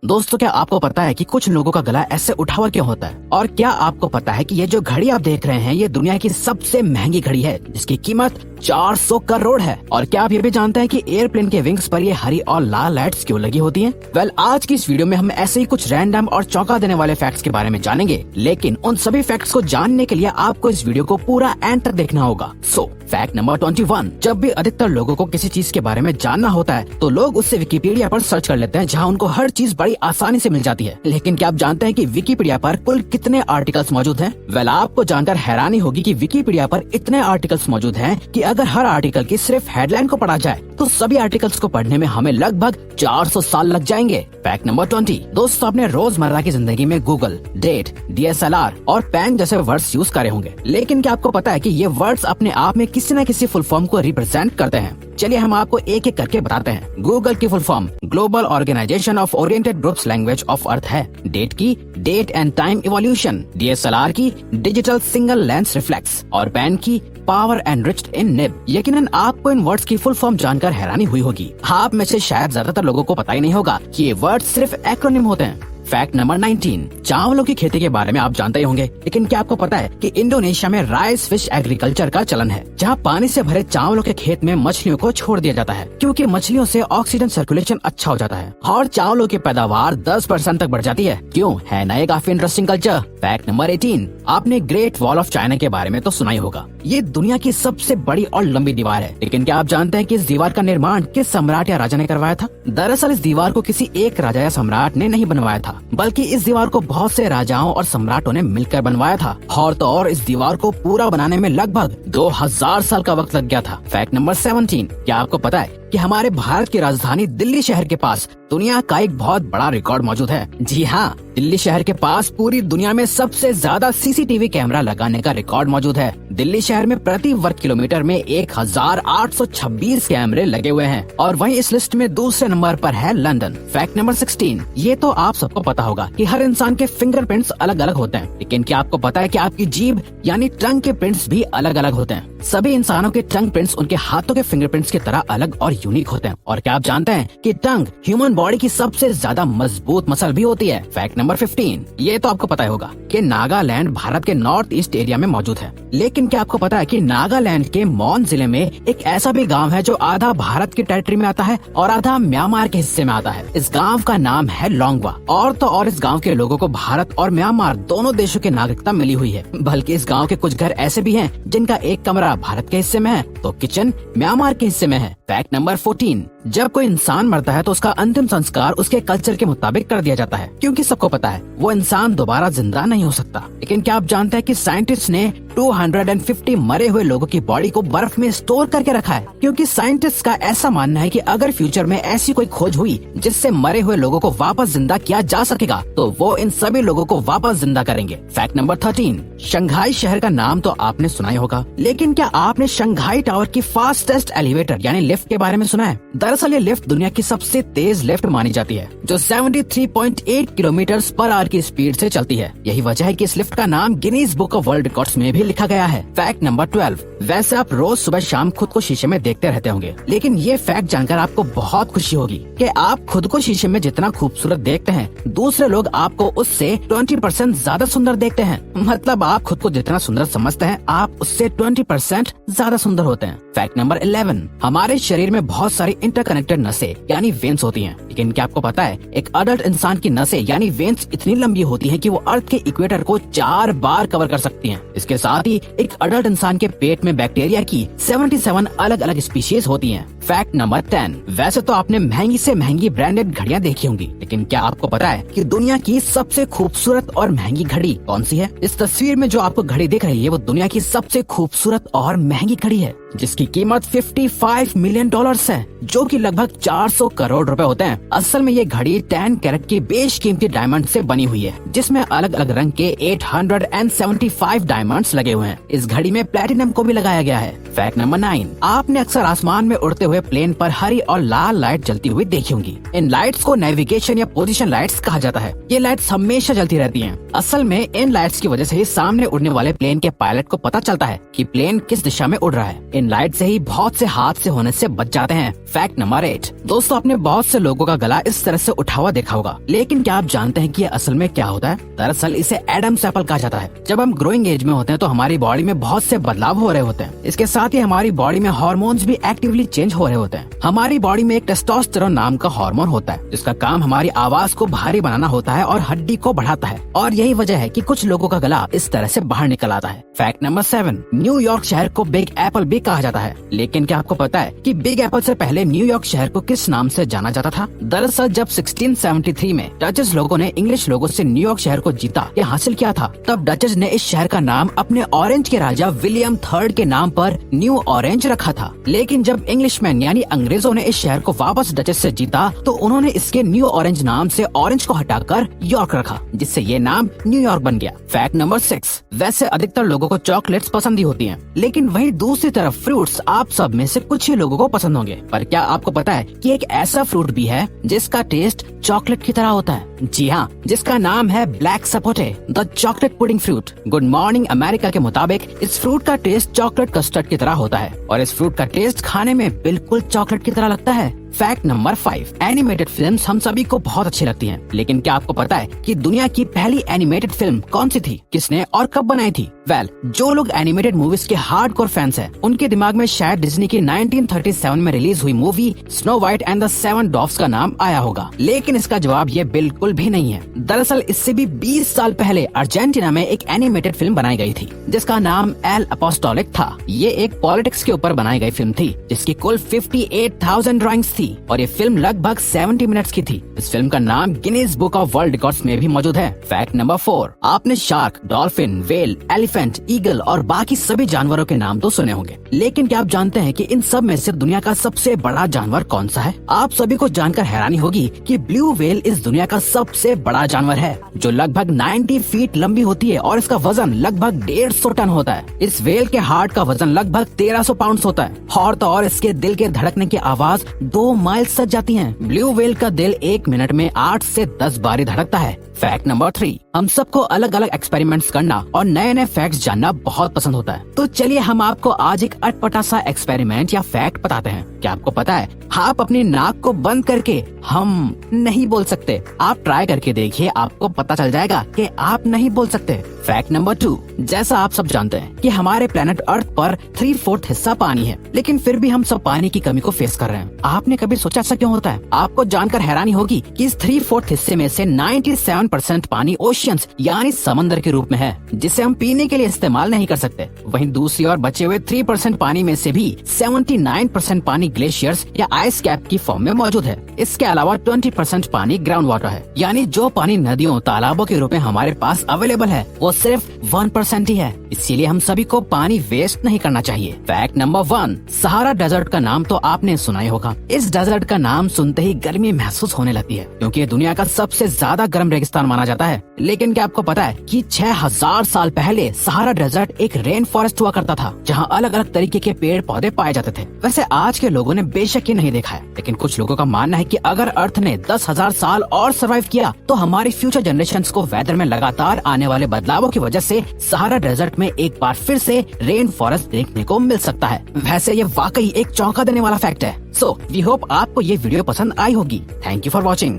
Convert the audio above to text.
दोस्तों, क्या आपको पता है कि कुछ लोगों का गला ऐसे उठा हुआ क्यों होता है? और क्या आपको पता है कि ये जो घड़ी आप देख रहे हैं ये दुनिया की सबसे महंगी घड़ी है जिसकी कीमत 400 करोड़ है? और क्या आप ये भी जानते हैं कि एयरप्लेन के विंग्स पर ये हरी और लाल लाइट्स क्यों लगी होती हैं? वेल, आज की इस वीडियो में हम ऐसे ही कुछ रैंडम और चौंका देने वाले फैक्ट्स के बारे में जानेंगे, लेकिन उन सभी फैक्ट्स को जानने के लिए आपको इस वीडियो को पूरा एंड तक देखना होगा। सो फैक्ट नंबर 21। जब भी अधिकतर लोगों को किसी चीज के बारे में जानना होता है तो लोग उससे विकिपीडिया पर सर्च कर लेते हैं, जहां उनको हर चीज बड़ी आसानी से मिल जाती है। लेकिन क्या आप जानते हैं कि विकिपीडिया पर कुल कितने आर्टिकल्स मौजूद हैं? वेल, आपको जानकर हैरानी होगी कि विकिपीडिया पर इतने आर्टिकल्स मौजूद हैं कि अगर हर आर्टिकल की सिर्फ हेडलाइन को पढ़ा जाए तो सभी आर्टिकल्स को पढ़ने में हमें लगभग 400 साल लग जाएंगे। Fact number 20। दोस्तों, अपने रोजमर्रा की जिंदगी में गूगल, डेट, DSLR और पेन जैसे वर्ड्स यूज करे होंगे, लेकिन क्या आपको पता है कि ये वर्ड्स अपने आप में किसी न किसी फुल फॉर्म को रिप्रेजेंट करते हैं? चलिए हम आपको एक एक करके बताते हैं। गूगल की full form global organization of oriented groups language of earth है। डेट की date and time evolution, DSLR की डिजिटल सिंगल लेंस रिफ्लेक्स और पेन की पावर एनरिच्ड इन निब। यकीनन आपको इन वर्ड्स की फुल फॉर्म जानकर हैरानी हुई होगी। आप में से शायद ज्यादातर लोगों को पता ही नहीं होगा कि ये वर्ड सिर्फ एक्रोनिम होते हैं। Fact number 19। चावलों की खेती के बारे में आप जानते ही होंगे, लेकिन क्या आपको पता है कि इंडोनेशिया में राइस फिश एग्रीकल्चर का चलन है, जहां पानी से भरे चावलों के खेत में मछलियों को छोड़ दिया जाता है, क्योंकि मछलियों से ऑक्सीजन सर्कुलेशन अच्छा हो जाता है और चावलों की पैदावार 10% तक बढ़ जाती है। क्यों है ना ये काफी इंटरेस्टिंग कल्चर। Fact number 18। आपने ग्रेट वॉल ऑफ चाइना के बारे में तो सुना ही होगा। ये दुनिया की सबसे बड़ी और लंबी दीवार है, लेकिन क्या आप जानते हैं कि इस दीवार का निर्माण किस सम्राट या राजा ने करवाया था? दरअसल इस दीवार को किसी एक राजा या सम्राट ने नहीं बनवाया था, बल्कि इस दीवार को बहुत से राजाओं और सम्राटों ने मिलकर बनवाया था। और तो और इस दीवार को पूरा बनाने में लगभग 2000 साल का वक्त लग गया था। Fact number 17। क्या आपको पता है कि हमारे भारत की राजधानी दिल्ली शहर के पास दुनिया का एक बहुत बड़ा रिकॉर्ड मौजूद है? जी हाँ, दिल्ली शहर के पास पूरी दुनिया में सबसे ज्यादा CCTV कैमरा लगाने का रिकॉर्ड मौजूद है। दिल्ली शहर में प्रति वर्ग किलोमीटर में 1826 कैमरे लगे हुए हैं और वहीं इस लिस्ट में दूसरे नंबर पर है लंदन। Fact number 16। ये तो आप सबको पता होगा कि हर इंसान के फिंगरप्रिंट्स अलग अलग होते हैं, लेकिन क्या आपको पता है कि आपकी जीभ यानी टंग के प्रिंट्स भी अलग अलग होते हैं? सभी इंसानों के टंग प्रिंट्स उनके हाथों के फिंगरप्रिंट्स की तरह अलग और यूनिक होते हैं। और क्या आप जानते हैं कि टंग ह्यूमन बॉडी की सबसे ज्यादा मजबूत मसल भी होती है? Fact number 15। ये तो आपको पता ही होगा कि नागालैंड भारत के नॉर्थ ईस्ट एरिया में मौजूद है, लेकिन क्या आपको पता है कि नागालैंड के मॉन जिले में एक ऐसा भी गांव है जो आधा भारत की टेरिटरी में आता है और आधा म्यांमार के हिस्से में आता है? इस गांव का नाम है लोंगवा। और तो और इस गांव के लोगों को भारत और म्यांमार दोनों देशों की नागरिकता मिली हुई है। बल्कि इस गांव के कुछ घर ऐसे भी हैं जिनका एक कमरा भारत के हिस्से में है तो किचन म्यांमार के हिस्से में है। Fact number 14। जब कोई इंसान मरता है तो उसका अंतिम संस्कार उसके कल्चर के मुताबिक कर दिया जाता है, क्योंकि सबको पता है वो इंसान दोबारा जिंदा नहीं हो सकता। लेकिन क्या आप जानते हैं कि साइंटिस्ट ने 250 मरे हुए लोगों की बॉडी को बर्फ में स्टोर करके रखा है, क्योंकि साइंटिस्ट का ऐसा मानना है कि अगर फ्यूचर में ऐसी कोई खोज हुई जिससे मरे हुए लोगों को वापस जिंदा किया जा सकेगा तो वो इन सभी लोगों को वापस जिंदा करेंगे। Fact number 13। शंघाई शहर का नाम तो आपने सुना ही होगा, लेकिन क्या आपने शंघाई टावर की फास्टेस्ट एलिवेटर यानी लिफ्ट के बारे में सुना है? दरअसल ये लिफ्ट दुनिया की सबसे तेज लिफ्ट मानी जाती है, जो 73.8 किलोमीटर पर आवर की स्पीड से चलती है। यही वजह है कि इस लिफ्ट का नाम Guinness book of world records में भी लिखा गया है। Fact number 12। वैसे आप रोज सुबह शाम खुद को शीशे में देखते रहते होंगे, लेकिन ये फैक्ट जानकर आपको बहुत खुशी होगी कि आप खुद को शीशे में जितना खूबसूरत देखते हैं, दूसरे लोग आपको उससे 20% ज्यादा सुंदर देखते हैं। मतलब आप खुद को जितना सुंदर समझते हैं, आप उससे 20% ज्यादा सुंदर होते हैं। Fact number 11। हमारे शरीर में बहुत सारी इंटरकनेक्टेड नसें यानी वेन्स होती हैं, लेकिन क्या आपको पता है एक अडल्ट इंसान की नसें यानी वेन्स इतनी लंबी होती हैं कि वो अर्थ के इक्वेटर को 4 बार कवर कर सकती हैं। इसके साथ ही एक अडल्ट इंसान के पेट में बैक्टीरिया की 77 अलग अलग स्पीशीज होती हैं। Fact number 10। वैसे तो आपने महंगी से महंगी ब्रांडेड घड़ियां देखी होंगी, लेकिन क्या आपको पता है कि दुनिया की सबसे खूबसूरत और महंगी घड़ी कौन सी है? इस तस्वीर में जो आपको घड़ी दिख रही है वो दुनिया की सबसे खूबसूरत और महंगी घड़ी है, जिसकी कीमत $55 मिलियन है, जो कि लगभग 400 करोड़ रुपए होते हैं। असल में ये घड़ी 10 कैरेट की बेशकीमती डायमंड से बनी हुई है, जिसमें अलग अलग रंग के 875 डायमंड्स लगे हुए हैं। इस घड़ी में प्लेटिनम को भी लगाया गया है। Fact number 9। आपने अक्सर आसमान में उड़ते हुए प्लेन पर हरी और लाल लाइट जलती हुई देखी होंगी। इन लाइट्स को नेविगेशन या पोजीशन लाइट्स कहा जाता है। ये लाइट्स हमेशा जलती रहती हैं। असल में इन लाइट्स की वजह से ही सामने उड़ने वाले प्लेन के पायलट को पता चलता है कि प्लेन किस दिशा में उड़ रहा है। इन लाइट से ही बहुत से हादसे होने से बच जाते हैं। Fact number 8। दोस्तों, आपने बहुत से लोगों का गला इस तरह से उठा हुआ देखा होगा, लेकिन क्या आप जानते हैं कि ये असल में क्या होता है? दरअसल इसे एडम्स एप्पल कहा जाता है। जब हम ग्रोइंग एज में होते हैं तो हमारी बॉडी में बहुत से बदलाव हो रहे होते हैं। इसके साथ ही हमारी बॉडी में हार्मोन्स भी एक्टिवली चेंज हो रहे होते हैं। हमारी बॉडी में एक टेस्टोस्टेरोन नाम का हार्मोन होता है, जिसका काम हमारी आवाज को भारी बनाना होता है और हड्डी को बढ़ाता है, और यही वजह है कि कुछ लोगों का गला इस तरह से बाहर निकल आता है। Fact number 7। न्यूयॉर्क शहर को बिग एप्पल भी कहा जाता है, लेकिन क्या आपको पता है कि बिग एप्पल से पहले न्यूयॉर्क शहर को किस नाम से जाना जाता था? दरअसल जब 1673 में डचेस लोगों ने इंग्लिश लोगों से न्यूयॉर्क शहर को जीता या हासिल किया था, तब डचेस ने इस शहर का नाम अपने ऑरेंज के राजा विलियम III के नाम पर न्यू ऑरेंज रखा था। लेकिन जब इंग्लिशमैन यानी अंग्रेजों ने इस शहर को वापस डचेस से जीता, तो उन्होंने इसके न्यू ऑरेंज नाम से ऑरेंज को हटाकर यॉर्क रखा, जिससे ये नाम न्यूयॉर्क बन गया। Fact number 6। वैसे अधिकतर लोगों को चॉकलेट्स पसंद ही होती हैं, लेकिन वहीं दूसरी तरफ फ्रूट्स आप सब में से कुछ ही लोगों को पसंद होंगे। पर क्या आपको पता है कि एक ऐसा फ्रूट भी है जिसका टेस्ट चॉकलेट की तरह होता है? जी हाँ, जिसका नाम है black sapote, the chocolate pudding fruit. Good morning America के मुताबिक इस फ्रूट का टेस्ट चॉकलेट कस्टर्ड की तरह होता है, और इस फ्रूट का टेस्ट खाने में बिल्कुल चॉकलेट की तरह लगता है। Fact number 5। एनिमेटेड फिल्म्स हम सभी को बहुत अच्छी लगती हैं, लेकिन क्या आपको पता है कि दुनिया की पहली एनिमेटेड फिल्म कौन सी थी, किसने और कब बनाई थी? जो लोग एनिमेटेड मूवीज के हार्डकोर फैंस हैं, उनके दिमाग में शायद डिज्नी की 1937 में रिलीज हुई movie Snow White and the Seven Dwarfs का नाम आया होगा, लेकिन इसका जवाब ये बिल्कुल भी नहीं है। दरअसल इससे भी 20 साल पहले अर्जेंटीना में एक एनिमेटेड फिल्म बनाई गई थी, जिसका नाम एल अपोस्टोलिक था। ये एक पॉलिटिक्स के ऊपर बनाई गई फिल्म थी, जिसकी कुल 58,000 ड्राइंग्स थी, और ये फिल्म लगभग 70 मिनट्स की थी। इस फिल्म का नाम Guinness book of world records में भी मौजूद है। Fact number 4। आपने shark, dolphin, whale, elephant, eagle और बाकी सभी जानवरों के नाम तो सुने होंगे, लेकिन क्या आप जानते हैं कि इन सब में से दुनिया का सबसे बड़ा जानवर कौन सा है? आप सभी को जानकर हैरानी होगी कि ब्लू व्हेल इस दुनिया का सबसे बड़ा जानवर है, जो लगभग 90 फीट लंबी होती है, और इसका वजन लगभग 150 टन होता है। इस व्हेल के हार्ट का वजन लगभग 1300 पाउंड होता है, और तो और इसके दिल के धड़कने की आवाज 2 माइल तक जाती है। ब्लू व्हेल का दिल 1 मिनट में 8 से 10 बार धड़कता है। Fact number 3। हम सबको अलग अलग एक्सपेरिमेंट्स करना और नए नए फैक्ट्स जानना बहुत पसंद होता है, तो चलिए हम आपको आज एक अटपटा सा एक्सपेरिमेंट या फैक्ट बताते हैं। क्या आपको पता है आप अपनी नाक को बंद करके हम नहीं बोल सकते? आप ट्राई करके देखिए, आपको पता चल जाएगा कि आप नहीं बोल सकते। Fact number 2। जैसा आप सब जानते हैं कि हमारे प्लेनेट अर्थ पर 3/4 हिस्सा पानी है, लेकिन फिर भी हम सब पानी की कमी को फेस कर रहे हैं। आपने कभी सोचा ऐसा क्यों होता है? आपको जानकर हैरानी होगी कि इस 3/4 हिस्से में से 97% पानी ओशियंस यानी समंदर के रूप में है, जिसे हम पीने के लिए इस्तेमाल नहीं कर सकते। वहीं दूसरी ओर बचे हुए 3% पानी में से भी 79% पानी ग्लेशियर्स या आइस कैप की फॉर्म में मौजूद है। इसके अलावा 20% पानी ग्राउंड वाटर है, यानी जो पानी नदियों तालाबों के रूप में हमारे पास अवेलेबल है वो सिर्फ 1% ही है। इसीलिए हम सभी को पानी वेस्ट नहीं करना चाहिए। Fact number 1। सहारा डेजर्ट का नाम तो आपने सुना ही होगा। इस डेजर्ट का नाम सुनते ही गर्मी महसूस होने लगती है, क्योंकि ये दुनिया का सबसे ज्यादा गर्म रेगिस्तान माना जाता है। लेकिन क्या आपको पता है कि 6000 साल पहले सहारा डेजर्ट एक रेन फॉरेस्ट हुआ करता था, जहाँ अलग अलग तरीके के पेड़ पौधे पाए जाते थे। वैसे आज के लोगों ने बेशक ही नहीं देखा है, लेकिन कुछ लोगों का मानना है कि अगर अर्थ ने 10,000 साल और सर्वाइव किया तो हमारी फ्यूचर जनरेशंस को वेदर में लगातार आने वाले बदलावों की वजह से सहारा डेजर्ट में एक बार फिर से रेन फॉरेस्ट देखने को मिल सकता है। वैसे ये वाकई एक चौंका देने वाला फैक्ट है। सो वी होप आपको ये वीडियो पसंद आई होगी। Thank you for watching.